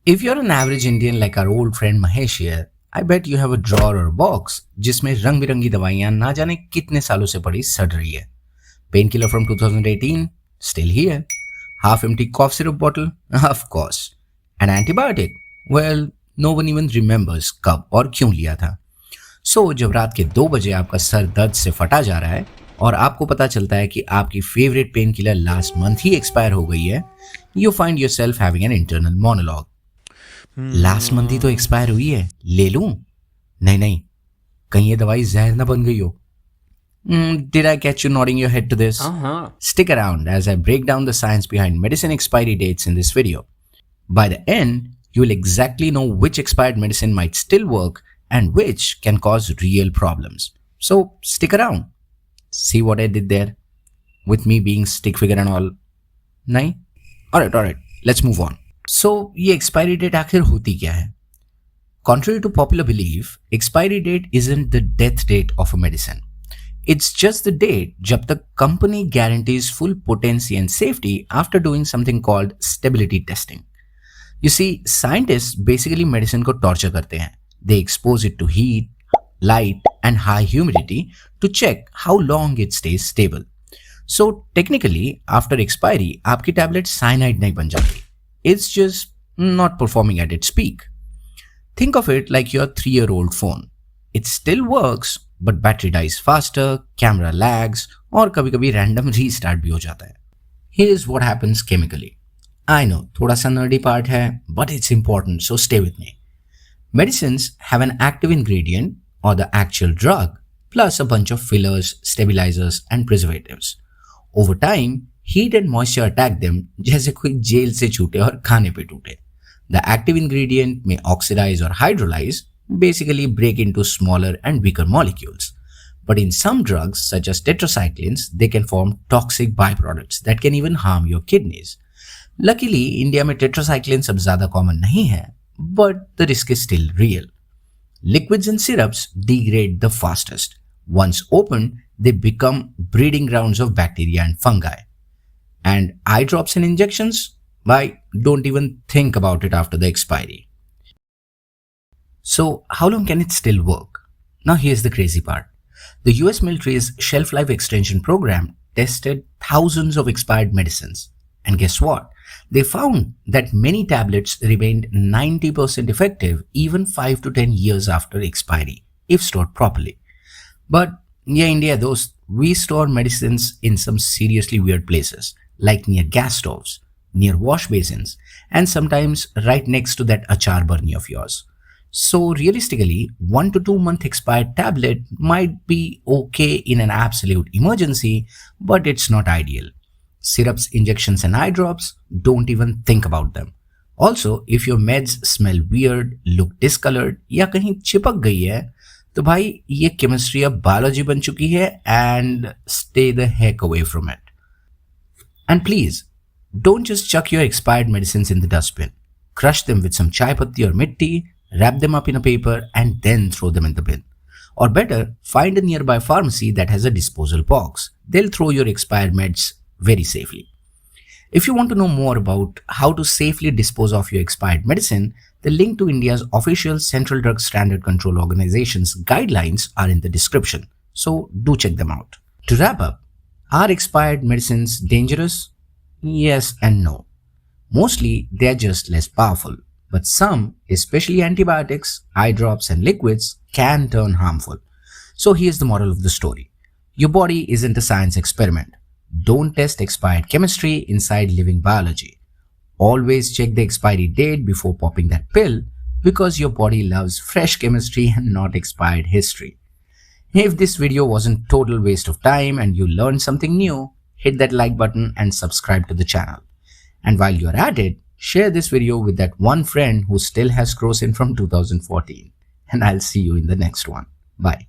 If you're an average Indian like our old friend Mahesh here, I bet you have a drawer or box जिसमें रंग बिरंगी दवाइयां ना जाने कितने सालों से पड़ी सड़ रही है. Painkiller from 2018, still here. Half empty cough syrup bottle, of course. An antibiotic, well, no one even remembers कब और क्यों लिया था. So, जब रात के 2 बजे आपका सर दर्द से फटा जा रहा है और आपको पता चलता है कि आपकी favourite pain killer last month ही एक्सपायर हो गई है, you find yourself having an internal monologue. Last month ही तो एक्सपायर हुई है, ले लूं? नहीं नहीं, कहीं ये दवाई जहर ना बन गई हो. Did I catch you nodding your head to this? Stick around as I break down the science behind medicine expiry dates in this video. By the end, you will exactly know which expired medicine might still work and which can cause real problems. So stick around. See what I did there? With me being stick figure and all? Nahi? Alright, let's move on. So, ये expiry date आखिर होती क्या है? Contrary to popular belief, expiry date isn't the death date of a medicine. It's just the date जब तक company guarantees full potency and safety after doing something called stability testing. You see, scientists basically medicine को torture करते हैं. They expose it to heat, light and high humidity to check how long it stays stable. So technically, after expiry, आपकी tablet cyanide नहीं बन जाती. It's just not performing at its peak. Think of it like your 3-year-old phone. It still works, but battery dies faster, camera lags, और कभी-कभी random restart भी हो जाता है. Here's what happens chemically. I know, थोड़ा सा nerdy part है, but it's important, so stay with me. Medicines have an active ingredient, or the actual drug, plus a bunch of fillers, stabilizers, and preservatives. Over time, heat and moisture attack them जैसे कोई jail से छूटे और खाने पे टूटे. The active ingredient may oxidize or hydrolyze, basically break into smaller and weaker molecules. But in some drugs, such as tetracyclines, they can form toxic byproducts that can even harm your kidneys. Luckily, India में tetracyclines अब ज़्यादा common नहीं है, but the risk is still real. Liquids and syrups degrade the fastest. Once opened, they become breeding grounds of bacteria and fungi. And eye drops and injections? Why, don't even think about it after the expiry. So, how long can it still work? Now here's the crazy part. The US military's shelf life extension program tested thousands of expired medicines. And guess what? They found that many tablets remained 90% effective even 5 to 10 years after expiry, if stored properly. But yeah, India, we store medicines in some seriously weird places, like near gas stoves, near wash basins, and sometimes right next to that achar burni of yours. So realistically, 1 to 2 month expired tablet might be okay in an absolute emergency, but it's not ideal. Syrups, injections and eye drops, don't even think about them. Also, if your meds smell weird, look discolored या कहीं चिपक गई है, तो भाई ये chemistry अब biology बन चुकी है and stay the heck away from it. And please, don't just chuck your expired medicines in the dustbin. Crush them with some chai patti or mitti, wrap them up in a paper and then throw them in the bin. Or better, find a nearby pharmacy that has a disposal box. They'll throw your expired meds very safely. If you want to know more about how to safely dispose of your expired medicine, the link to India's official Central Drug Standard Control Organization's guidelines are in the description, so do check them out. To wrap up, are expired medicines dangerous? Yes and no. Mostly, they are just less powerful, but some, especially antibiotics, eye drops and liquids, can turn harmful. So here's the moral of the story. Your body isn't a science experiment. Don't test expired chemistry inside living biology. Always check the expiry date before popping that pill because your body loves fresh chemistry and not expired history. If this video wasn't total waste of time and you learned something new, hit that like button and subscribe to the channel. And while you're at it, share this video with that one friend who still has Crocin from 2014. And I'll see you in the next one. Bye.